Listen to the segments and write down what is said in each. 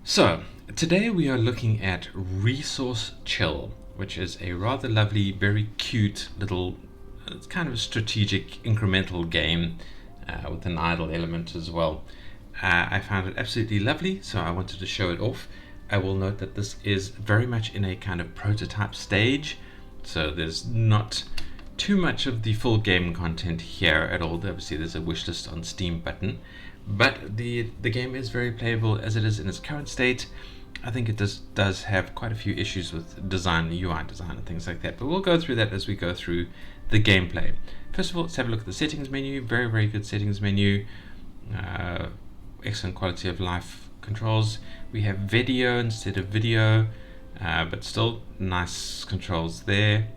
So, today we are looking at Resource Chill, which is a rather lovely, very cute little, it's kind of a strategic incremental game with an idle element as well. I found it absolutely lovely, so I wanted to show it off. I will note that this is very much in a kind of prototype stage, so there's not too much of the full game content here at all. Obviously, there's a wishlist on Steam button, but the game is very playable as it is in its current state. I think it does have quite a few issues with design, UI design, and things like that. But we'll go through that as we go through the gameplay. First of all, let's have a look at the settings menu. Very, very good settings menu. Excellent quality of life controls. We have video instead of video, but still nice controls there.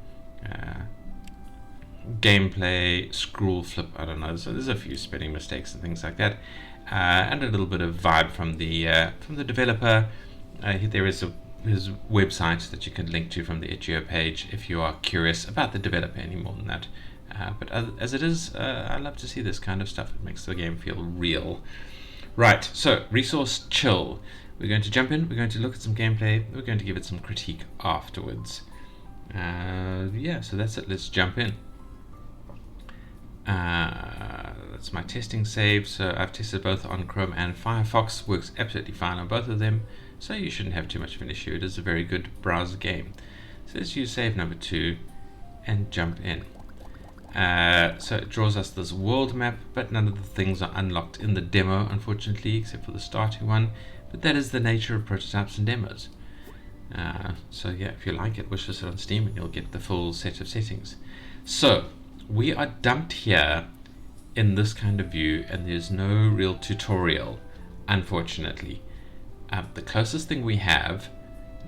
Gameplay, scroll, flip, I don't know, so there's a few spelling mistakes and things like that, and a little bit of vibe from the developer. There is his website that you can link to from the itch.io page if you are curious about the developer any more than that. But as it is, I love to see this kind of stuff. It makes the game feel real. Right, so Resource Chill. We're going to jump in, we're going to look at some gameplay, we're going to give it some critique afterwards. Yeah, so that's it, let's jump in. That's my testing save, so I've tested both on Chrome and Firefox. Works absolutely fine on both of them, so you shouldn't have too much of an issue. It is a very good browser game. So let's use save number 2 and jump in. So it draws us this world map, but none of the things are unlocked in the demo, unfortunately, except for the starting one. But that is the nature of prototypes and demos. So yeah, if you like it, wishlist it on Steam and you'll get the full set of settings. So we are dumped here in this kind of view, and there's no real tutorial, unfortunately. The closest thing we have,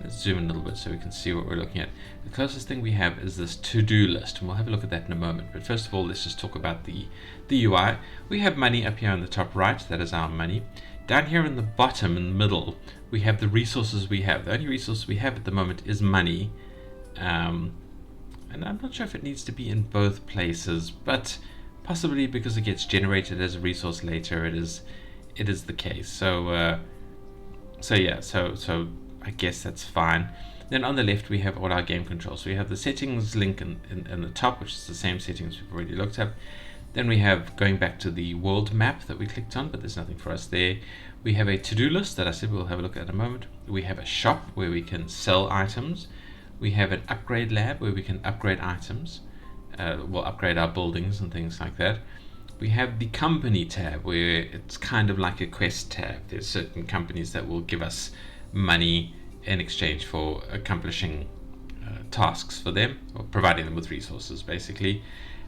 let's zoom in a little bit so we can see what we're looking at. The closest thing we have is this to-do list, and we'll have a look at that in a moment. But first of all, let's just talk about the UI. We have money up here on the top right, that is our money. Down here in the bottom, in the middle, we have the resources we have. The only resource we have at the moment is money. And I'm not sure if it needs to be in both places, but possibly because it gets generated as a resource later, it is the case. So I guess that's fine. Then on the left we have all our game controls. So we have the settings link in the top, which is the same settings we've already looked at. Then we have going back to the world map that we clicked on, but there's nothing for us there. We have a to-do list that I said we'll have a look at in a moment. We have a shop where we can sell items. We have an upgrade lab where we can upgrade items. We'll upgrade our buildings and things like that. We have the company tab where it's kind of like a quest tab. There's certain companies that will give us money in exchange for accomplishing tasks for them, or providing them with resources basically.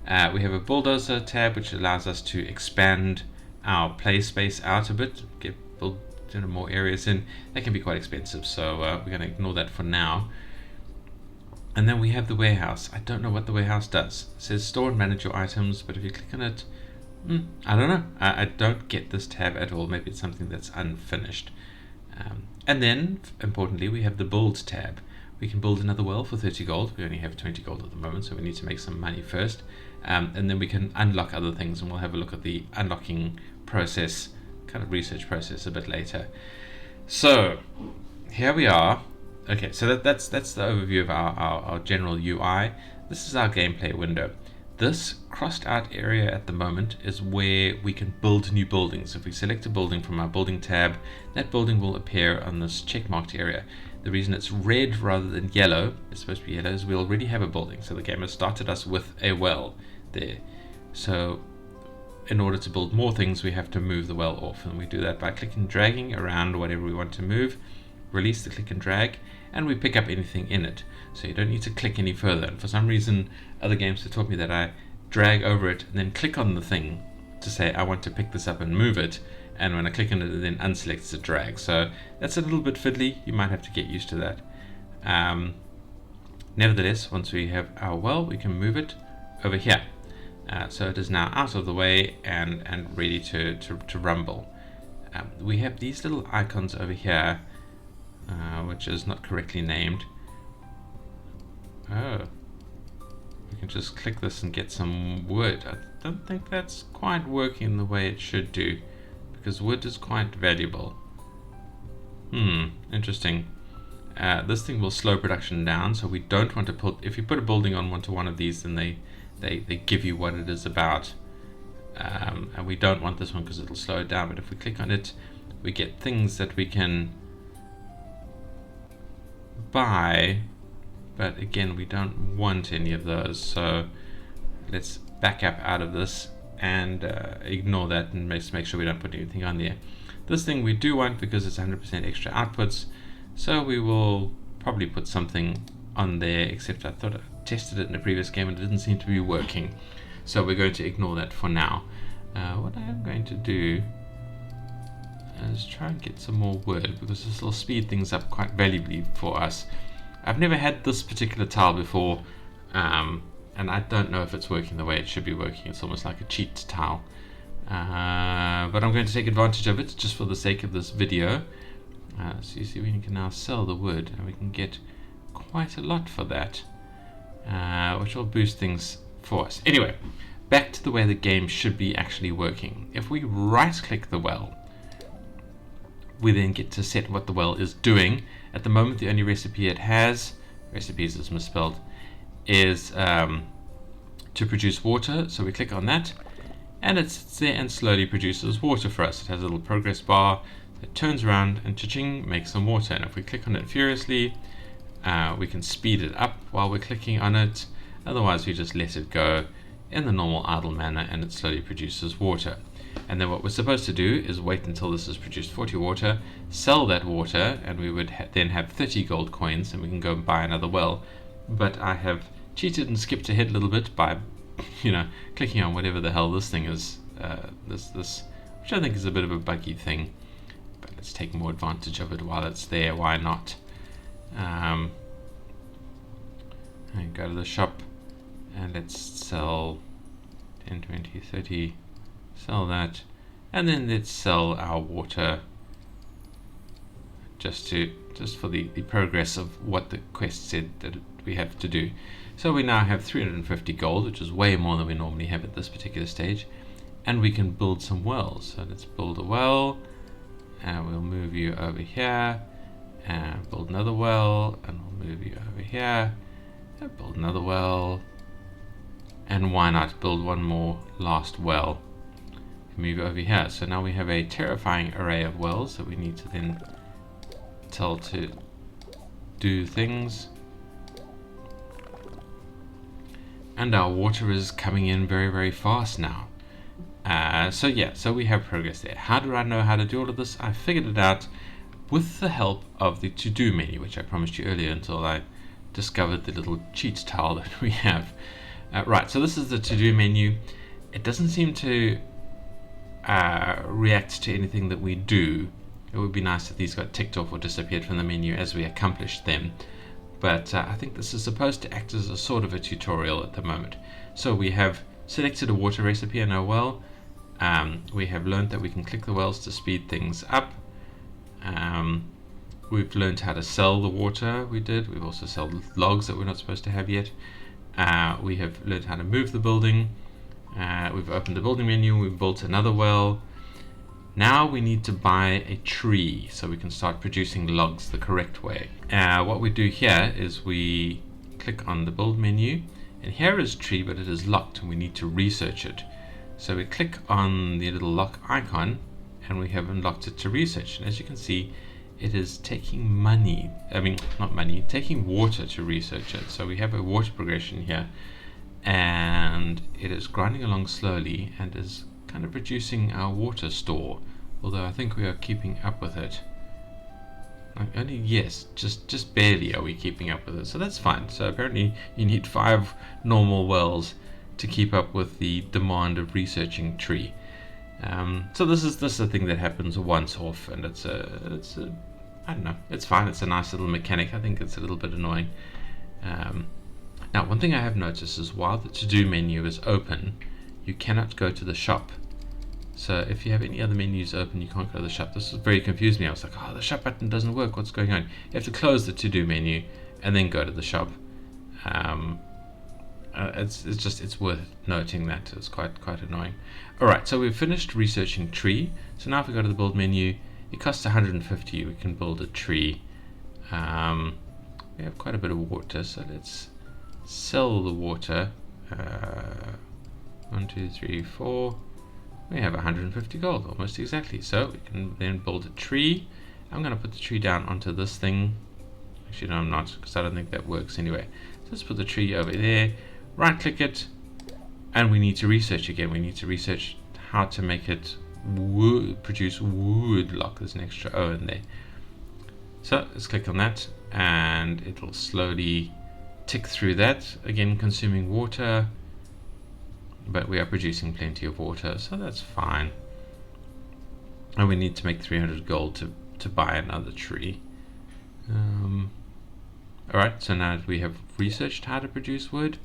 We have a bulldozer tab which allows us to expand our play space out a bit, build more areas in. That can be quite expensive, so we're going to ignore that for now. And then we have the warehouse. I don't know what the warehouse does. It says store and manage your items, but if you click on it, I don't know. I don't get this tab at all. Maybe it's something that's unfinished. And then, importantly, we have the build tab. We can build another well for 30 gold. We only have 20 gold at the moment, so we need to make some money first. And then we can unlock other things, and we'll have a look at the unlocking process, kind of research process a bit later. So, here we are. Okay, so that's the overview of our general UI. This is our gameplay window. This crossed out area at the moment is where we can build new buildings. If we select a building from our building tab, that building will appear on this checkmarked area. The reason it's red rather than yellow, it's supposed to be yellow, is we already have a building. So the game has started us with a well there. So in order to build more things, we have to move the well off. And we do that by clicking and dragging around whatever we want to move. Release the click and drag, and we pick up anything in it. So you don't need to click any further. And for some reason, other games have taught me that I drag over it and then click on the thing to say I want to pick this up and move it. And when I click on it, it then unselects the drag. So that's a little bit fiddly. You might have to get used to that. Nevertheless, once we have our well, we can move it over here. So it is now out of the way and ready to rumble. We have these little icons over here, which is not correctly named. Oh, we can just click this and get some wood. I don't think that's quite working the way it should do, because wood is quite valuable. Interesting. This thing will slow production down, so we don't want to put, if you put a building on one of these, then they give you what it is about. And we don't want this one because it'll slow it down, but if we click on it, we get things that we can buy, but again, we don't want any of those, so let's back up out of this and ignore that, and make sure we don't put anything on there. This thing we do want because it's 100% extra outputs, so we will probably put something on there, except I thought I tested it in a previous game and it didn't seem to be working, so we're going to ignore that for now. What I am going to do is try and get some more wood, because this will speed things up quite valuably for us. I've never had this particular tile before, and I don't know if it's working the way it should be working. It's almost like a cheat tile, but I'm going to take advantage of it just for the sake of this video. So you see, we can now sell the wood, and we can get quite a lot for that, which will boost things for us. Anyway, back to the way the game should be actually working. If we right click the well, we then get to set what the well is doing. At the moment, the only recipe it has, recipes is misspelled, is to produce water. So we click on that, and it sits there and slowly produces water for us. It has a little progress bar that turns around and cha-ching, makes some water. And if we click on it furiously, we can speed it up while we're clicking on it. Otherwise, we just let it go in the normal idle manner, and it slowly produces water. And then what we're supposed to do is wait until this has produced 40 water, sell that water, and we would then have 30 gold coins, and we can go and buy another well. But I have cheated and skipped ahead a little bit by, clicking on whatever the hell this thing is, this, which I think is a bit of a buggy thing. But let's take more advantage of it while it's there. Why not? And go to the shop, and let's sell 10, 20, 30. Sell that, and then let's sell our water just for the progress of what the quest said that we have to do. So we now have 350 gold, which is way more than we normally have at this particular stage, and we can build some wells. So let's build a well, and we'll move you over here, and build another well, and we'll move you over here, and build another well, and why not build one more last well. Move over here. So now we have a terrifying array of wells that we need to then tell to do things. And our water is coming in very, very fast now. So we have progress there. How do I know how to do all of this? I figured it out with the help of the to-do menu, which I promised you earlier until I discovered the little cheat tile that we have. Right, so this is the to-do menu. It doesn't seem to react to anything that we do. It would be nice if these got ticked off or disappeared from the menu as we accomplished them, but I think this is supposed to act as a sort of a tutorial at the moment. So we have selected a water recipe in our well. We have learned that we can click the wells to speed things up. We've learned how to sell the water. We've also sold logs that we're not supposed to have yet. We have learned how to move the building. We've opened the building menu, we've built another well. Now we need to buy a tree so we can start producing logs the correct way. What we do here is we click on the build menu, and here is tree, but it is locked and we need to research it. So we click on the little lock icon, and we have unlocked it to research. And as you can see, it is taking taking water to research it. So we have a water progression here, and it is grinding along slowly and is kind of reducing our water store, although I think we are keeping up with it. Just barely are we keeping up with it, so that's fine. So apparently you need 5 normal wells to keep up with the demand of researching tree. So this is a thing that happens once off, and it's I don't know, it's fine. It's a nice little mechanic. I think it's a little bit annoying. Now, one thing I have noticed is while the to-do menu is open, you cannot go to the shop. So if you have any other menus open, you can't go to the shop. This very confused me. I was like, oh, the shop button doesn't work. What's going on? You have to close the to-do menu and then go to the shop. It's worth noting that. It's quite annoying. All right, so we've finished researching tree. So now if we go to the build menu, It costs 150. We can build a tree. We have quite a bit of water, so let's sell the water. 1, 2, 3, 4. We have 150 gold, almost exactly. So we can then build a tree. I'm going to put the tree down onto this thing. Actually, no, I'm not, because I don't think that works anyway. So let's put the tree over there. Right click it, and we need to research again. We need to research how to make it produce wood block. There's an extra O in there. So let's click on that, and it'll slowly tick through that. Again, consuming water, but we are producing plenty of water, so that's fine. And we need to make 300 gold to buy another tree. Alright, so now that we have researched how to produce wood,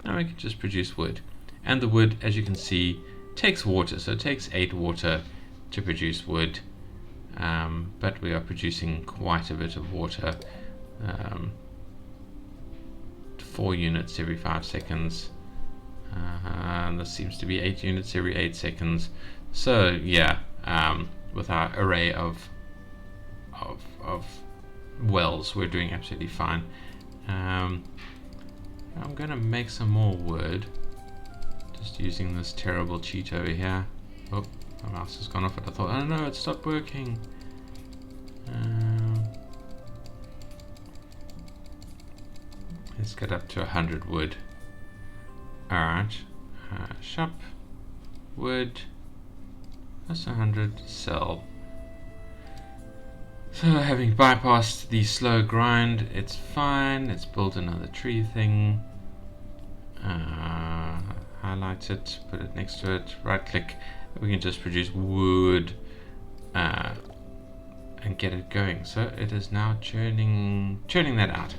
now we can just produce wood. And the wood, as you can see, takes water, so it takes 8 water to produce wood. But we are producing quite a bit of water. 4 units every 5 seconds. And this seems to be 8 units every 8 seconds. So yeah, with our array of wells, we're doing absolutely fine. I'm gonna make some more wood, just using this terrible cheat over here. Oh, my mouse has gone off it. I thought, oh no, it stopped working. Let's get up to 100 wood. Alright, shop, wood, that's 100, sell. So having bypassed the slow grind, it's fine. Let's build another tree thing. Highlight it, put it next to it, right click. We can just produce wood and get it going. So it is now churning that out.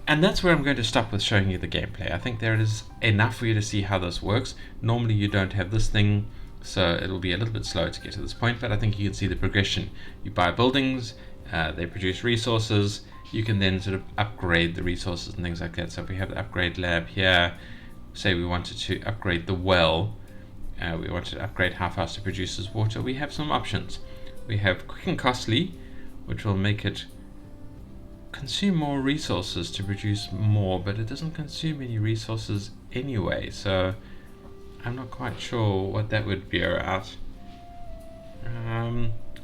And that's where I'm going to stop with showing you the gameplay. I think there is enough for you to see how this works. Normally you don't have this thing, so it'll be a little bit slower to get to this point, but I think you can see the progression. You buy buildings, they produce resources. You can then sort of upgrade the resources and things like that. So if we have the upgrade lab here, say we wanted to upgrade the well, we wanted to upgrade how fast it produces water, we have some options. We have quick and costly, which will make it consume more resources to produce more, but it doesn't consume any resources anyway, so I'm not quite sure what that would be about.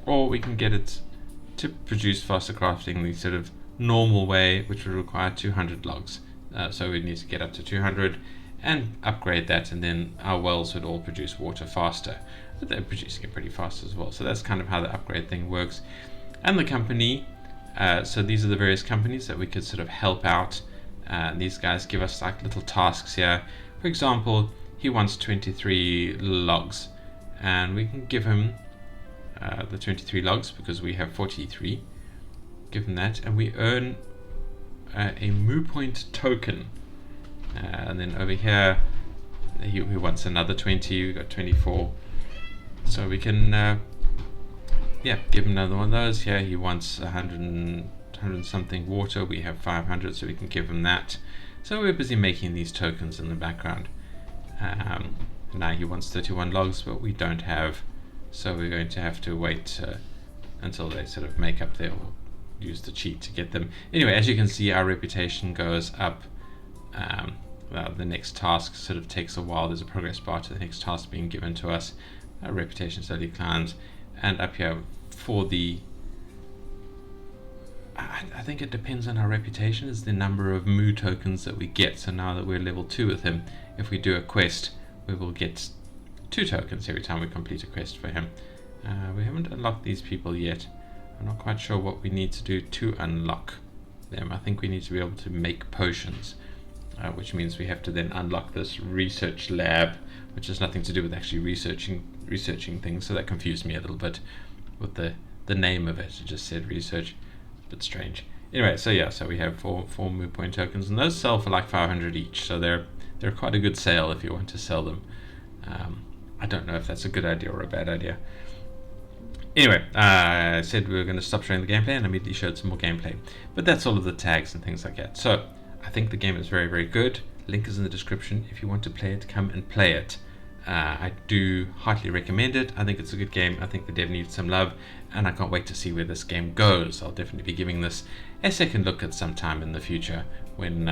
Or we can get it to produce faster crafting the sort of normal way, which would require 200 logs. So we need to get up to 200 and upgrade that, and then our wells would all produce water faster. But they're producing it pretty fast as well. So that's kind of how the upgrade thing works. And the company, so these are the various companies that we could sort of help out. These guys give us like little tasks here. For example, he wants 23 logs, and we can give him the 23 logs because we have 43. Give him that, and we earn a moo point token. And then over here, he wants another 20. We got 24, so we can give him another one of those. Here he wants 100 something water. We have 500, so we can give him that. So we're busy making these tokens in the background. Now he wants 31 logs, but we don't have, so we're going to have to wait until they sort of make up their, or use the cheat to get them. Anyway, as you can see, our reputation goes up. The next task sort of takes a while. There's a progress bar to the next task being given to us. Our reputation slowly climbs, and up here for the, I think it depends on our reputation, is the number of moo tokens that we get. So now that we're level 2 with him, if we do a quest, we will get 2 tokens every time we complete a quest for him. We haven't unlocked these people yet. I'm not quite sure what we need to do to unlock them. I think we need to be able to make potions, which means we have to then unlock this research lab, which has nothing to do with actually researching things. So that confused me a little bit with the name of it. It just said research. A bit strange. Anyway, so yeah, so we have four moo point tokens, and those sell for like 500 each. So they're quite a good sale if you want to sell them. I don't know if that's a good idea or a bad idea. Anyway, I said we were going to stop showing the gameplay, and I immediately showed some more gameplay. But that's all of the tags and things like that. So I think the game is very, very good. Link is in the description. If you want to play it, come and play it. I do heartily recommend it. I think it's a good game. I think the dev needs some love, and I can't wait to see where this game goes. I'll definitely be giving this a second look at some time in the future when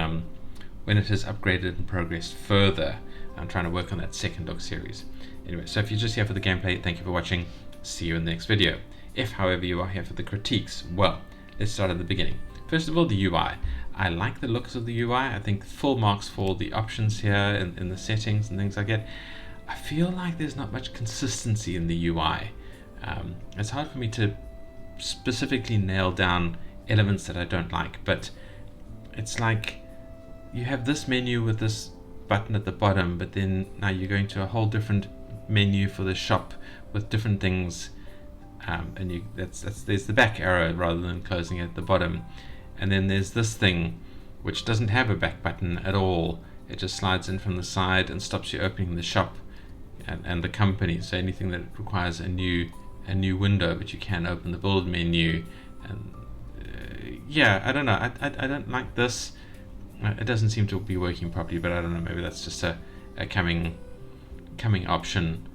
it has upgraded and progressed further. I'm trying to work on that second look series. Anyway, so if you're just here for the gameplay, thank you for watching. See you in the next video. If, however, you are here for the critiques, well, let's start at the beginning. First of all, the UI. I like the looks of the UI. I think full marks for the options here in the settings and things like that. I feel like there's not much consistency in the UI. It's hard for me to specifically nail down elements that I don't like, but it's like you have this menu with this button at the bottom, but then now you're going to a whole different menu for the shop with different things, and there's the back arrow rather than closing it at the bottom, and then there's this thing which doesn't have a back button at all. It just slides in from the side and stops you opening the shop and the company. So anything that requires a new window, but you can open the build menu, and yeah, I don't know. I don't like this. It doesn't seem to be working properly, but I don't know. Maybe that's just a coming option.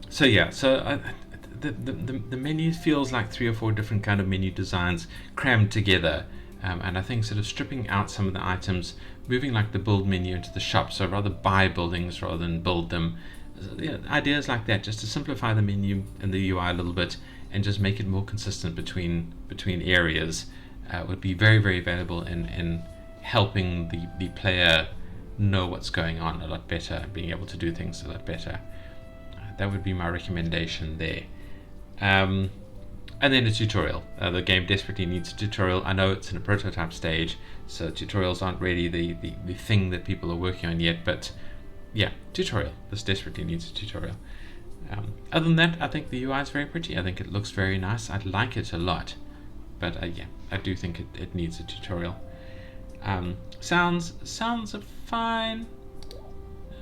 So yeah, the menu feels like 3 or 4 different kind of menu designs crammed together, and I think sort of stripping out some of the items, moving like the build menu into the shop, so rather buy buildings rather than build them. Ideas like that, just to simplify the menu and the UI a little bit, and just make it more consistent between areas, would be very, very valuable in helping the player know what's going on a lot better, being able to do things a lot better. That would be my recommendation there. And then a tutorial. The game desperately needs a tutorial. I know it's in a prototype stage, so tutorials aren't really the thing that people are working on yet, but yeah, tutorial. This desperately needs a tutorial. Other than that, I think the UI is very pretty. I think it looks very nice. I like it a lot, but yeah, I do think it needs a tutorial. Sounds are fine.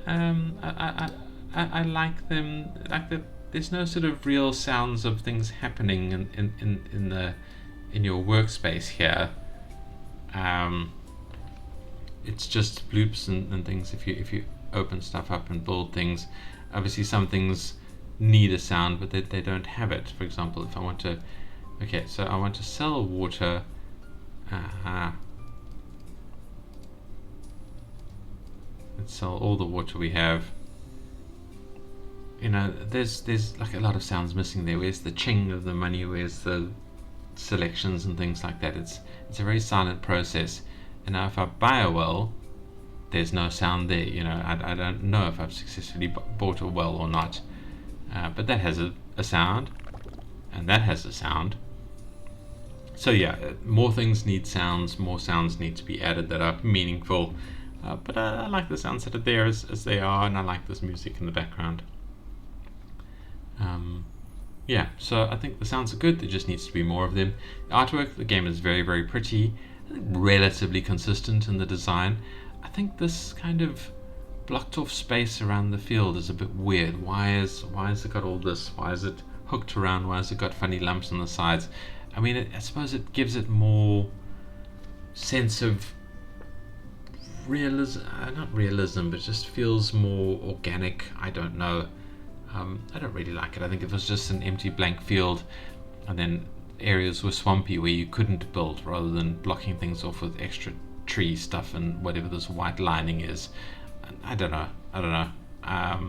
I like them. Like that, there's no sort of real sounds of things happening in your workspace here. It's just bloops and things. If you open stuff up and build things, obviously some things need a sound, but they don't have it. For example, if I want to, okay, so I want to sell water. Let's sell all the water we have. You know, there's like a lot of sounds missing there. Where's the ching of the money? Where's the selections and things like that? It's a very silent process. And now if I buy a well, there's no sound there. You know, I don't know if I've successfully bought a well or not. But that has a sound, and that has a sound. So yeah, more things need sounds. More sounds need to be added that are meaningful. But I like the sounds that are there as they are, and I like this music in the background. Yeah, so I think the sounds are good. There just needs to be more of them. The artwork, the game is very, very pretty, relatively consistent in the design. I think this kind of blocked off space around the field is a bit weird. Why has it got all this? Why is it hooked around? Why has it got funny lumps on the sides? I mean, I suppose it gives it more sense of realism, not realism, but just feels more organic. I don't know. I don't really like it. I think if it was just an empty blank field and then areas were swampy where you couldn't build, rather than blocking things off with extra tree stuff and whatever this white lining is. I don't know. I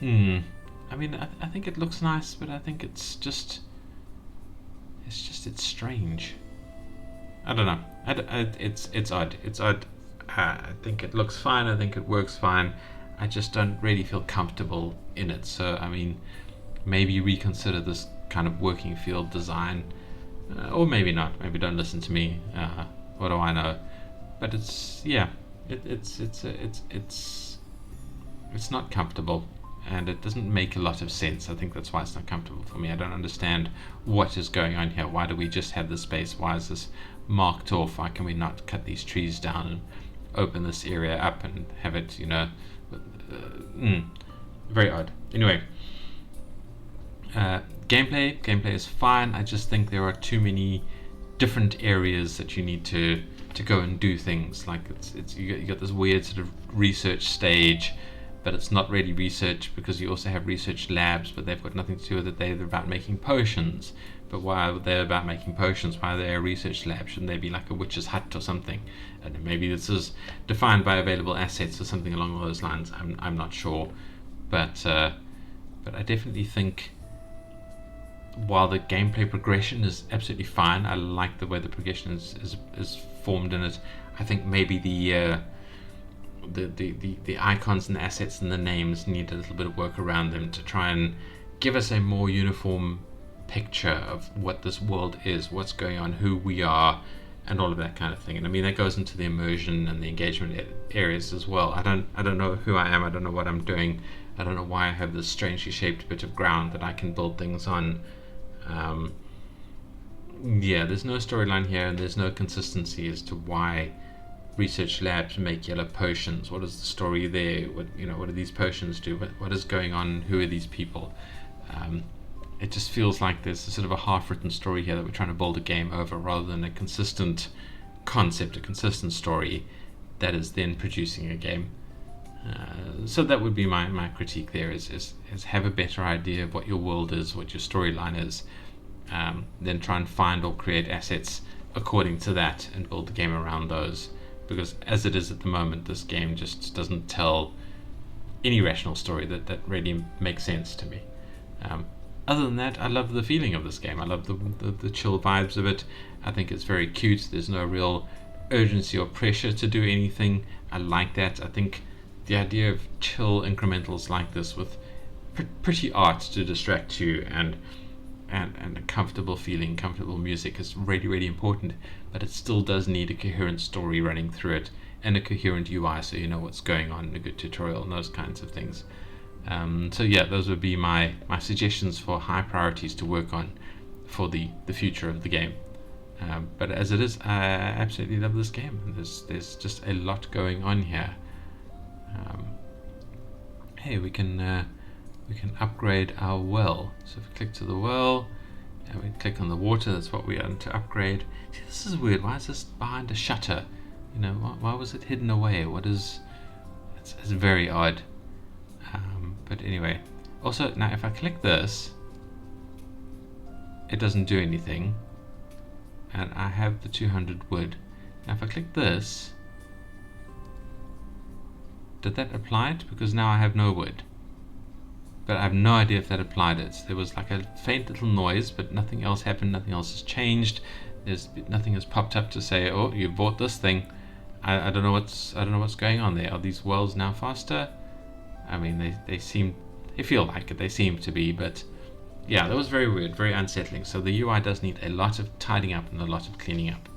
mean, I think it looks nice, but I think it's strange. I don't know. It's odd. It's odd. I think it looks fine. I think it works fine. I just don't really feel comfortable in it. So, I mean, maybe reconsider this kind of working field design, or maybe not. Maybe don't listen to me. What do I know? But it's not comfortable, and it doesn't make a lot of sense. I think that's why it's not comfortable for me. I don't understand what is going on here. Why do we just have this space? Why is this marked off? Why can we not cut these trees down and open this area up and have it, you know, very odd. Anyway, gameplay is fine. I just think there are too many different areas that you need to go and do things. Like you got this weird sort of research stage, but it's not really research, because you also have research labs, but they've got nothing to do with it. They're about making potions. But why are they about making potions? Why are they a research lab? Shouldn't they be like a witch's hut or something? And maybe this is defined by available assets or something along those lines. I'm not sure, but I definitely think, while the gameplay progression is absolutely fine, I like the way the progression is formed in it. I think maybe the icons and the assets and the names need a little bit of work around them to try and give us a more uniform picture of what this world is, what's going on, who we are, and all of that kind of thing. And I mean, that goes into the immersion and the engagement areas as well. I don't know who I am. I don't know what I'm doing. I don't know why I have this strangely shaped bit of ground that I can build things on. Yeah, there's no storyline here, and there's no consistency as to why research labs make yellow potions. What is the story there? What do these potions do? What is going on? Who are these people? It just feels like there's a sort of a half-written story here that we're trying to build a game over, rather than a consistent concept, a consistent story that is then producing a game. So that would be my critique there, is have a better idea of what your world is, what your storyline is, then try and find or create assets according to that and build the game around those. Because as it is at the moment, this game just doesn't tell any rational story that really makes sense to me. Other than that, I love the feeling of this game. I love the chill vibes of it. I think it's very cute. There's no real urgency or pressure to do anything. I like that. I think the idea of chill incrementals like this with pretty art to distract you and a comfortable feeling, comfortable music is really, really important. But it still does need a coherent story running through it, and a coherent UI so you know what's going on, a good tutorial, and those kinds of things. So yeah, those would be my suggestions for high priorities to work on for the future of the game. But as it is, I absolutely love this game. There's just a lot going on here. Hey, we can upgrade our well. So if we click to the well and we click on the water, that's what we want to upgrade. See, this is weird. Why is this behind a shutter? Why was it hidden away? It's very odd. But anyway, also now if I click this, it doesn't do anything, and I have the 200 wood. Now if I click this, did that apply it? Because now I have no wood, but I have no idea if that applied it. There was like a faint little noise, but nothing else happened, nothing else has changed. Nothing has popped up to say, oh, you bought this thing. I don't know what's going on there. Are these wells now faster? I mean, they feel like it, they seem to be, but yeah, that was very weird, very unsettling. So the UI does need a lot of tidying up and a lot of cleaning up.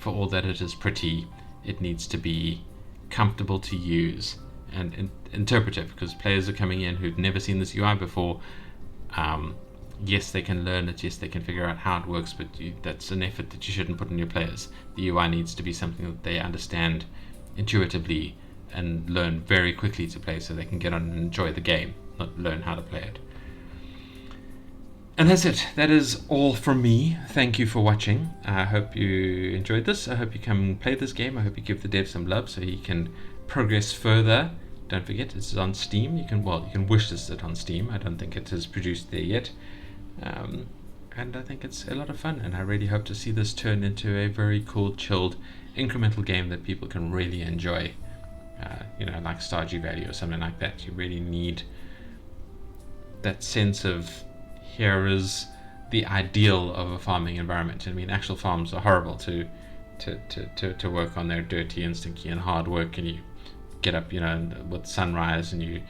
For all that it is pretty, it needs to be comfortable to use and interpretive, because players are coming in who've never seen this UI before. Yes, they can learn it, yes, they can figure out how it works, but that's an effort that you shouldn't put on your players. The UI needs to be something that they understand intuitively and learn very quickly to play, so they can get on and enjoy the game, not learn how to play it. And that's it. That is all from me. Thank you for watching. I hope you enjoyed this. I hope you come and play this game. I hope you give the dev some love so he can progress further. Don't forget, it's on Steam. You can wishlist it on Steam. I don't think it is produced there yet. And I think it's a lot of fun, and I really hope to see this turn into a very cool, chilled, incremental game that people can really enjoy. Like Stardew Valley or something like that. You really need that sense of, here is the ideal of a farming environment. I mean, actual farms are horrible to work on. They're dirty and stinky and hard work, and you get up, with sunrise, and you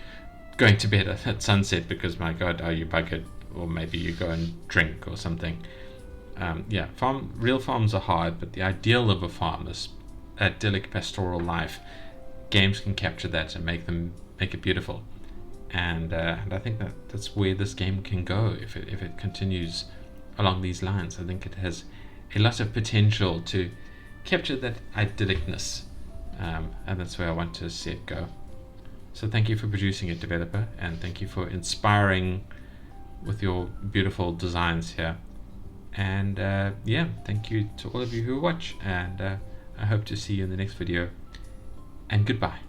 going to bed at sunset because, my God, are you buggered? Or maybe you go and drink or something. Real farms are hard, but the ideal of a farm is idyllic pastoral life. Games can capture that and make it beautiful, and I think that's where this game can go if it continues along these lines. I think it has a lot of potential to capture that idyllicness, and that's where I want to see it go. So thank you for producing it, developer, and thank you for inspiring with your beautiful designs here. And thank you to all of you who watch, and I hope to see you in the next video. And goodbye.